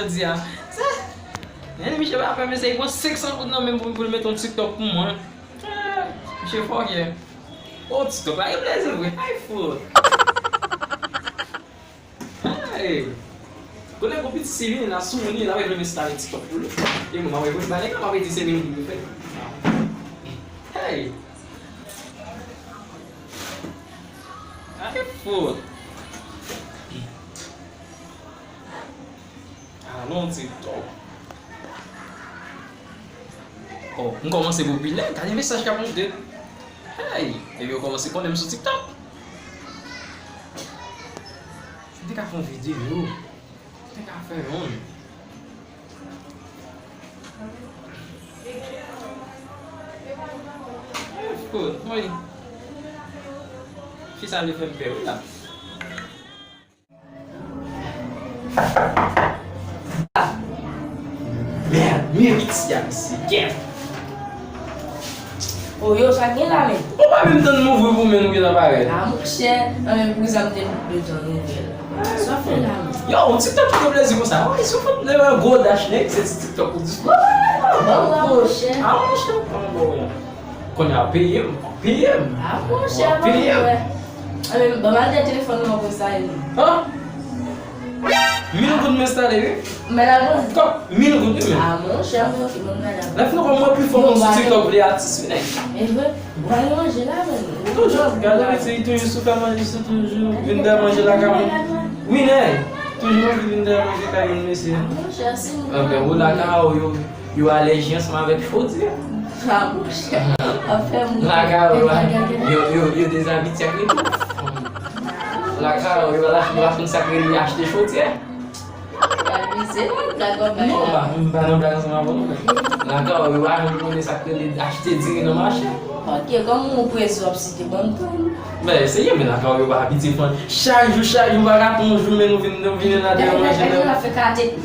jodi a. Michel va faire essayer con 500 non même pour mettre un TikTok pour moi. Michel Foguet. Oh, TikTok là, il plaisir, oui. Ai foda. Ai. Quando eu compito Celina na sua menina, vai ver me instalar TikTok por lá. E mamãe vai ver, nem que mamãe disse Celina do meu. Ai. Ai foda. Ah, não TikTok. Oh, não commencez a boubiller, t'as des messages qui vont de. Hey, et bien commencez quand même sur TikTok. Tem que fazer uma vidéo. Tem que fazer um. Ficou, olha. Fiz ali para me lá. Mix, já se quer. Oh, yo, ça vient là, mais. On va même donner mon vous même qui n'apparaît. Ah, mon cher, vous avez de temps. Só fait là. Yo, on TikTok qui plaisir comme ça. Ouais, ça fait le gros dash neck, c'est TikTok pour discuter. Vamos lá, mon cher. Ah, mon cher, quando eu PM. Ah, mon cher, vamos lá. Vamos ter telefone no meu site. Hã? Minuto de mensagem. Mas lá não. Minuto de mensagem. Ah, mon cher, vamos lá. Lá fica como uma performance no TikTok de artiste, né? Vai longe lá, mano. Toujours, galera, c'est toujours super manger, c'est toujours venir manger la carotte. Oui, né? Toujours venir manger la carotte, monsieur. Mon cher, sim. Ok, o la carotte, eu allergie ensemble avec faute. Ah, mon cher. La carotte, eu des habits avec lui. La carotte, eu lá fui sacré acheter faute. Non, pas non blague sama bon. La carotte, eu arrange sacré acheter dingue no marché. Ok, como o preço obside bom tudo. Mais essayez, mais la carotte, eu vai habiter fond. Chaque jour, vai rater un jour, mais nous venons là devant manger. Ela fica até.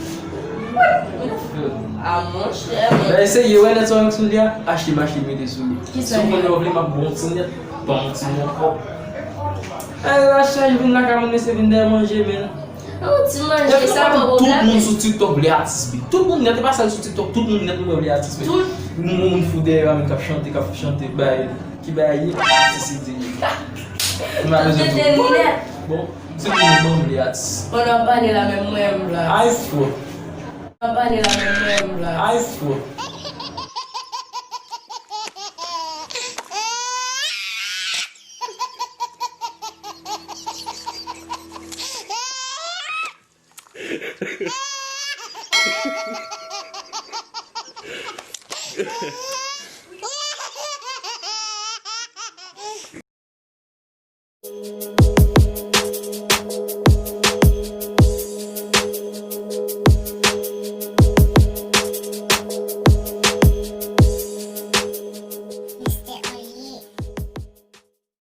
Ah, mon cher. Mais essayez, ouais, là, sur un dia, acheter mes dessous. Qui Si ça on veut ouvrir ma bon petit mon propre. La chaque jour, la carotte, c'est venir manger, mais. Oh, tu manges ça pour tout le monde sur TikTok les artistes. Tout le monde n'est pas ça sur TikTok, tout le monde n'est pas les artistes. Tout le monde fout des rames qui chanter, qui baille, c'est bon, c'est tout le monde les artistes. On n'a pas de la même là. iPhone. On n'a pas de la même là. iPhone.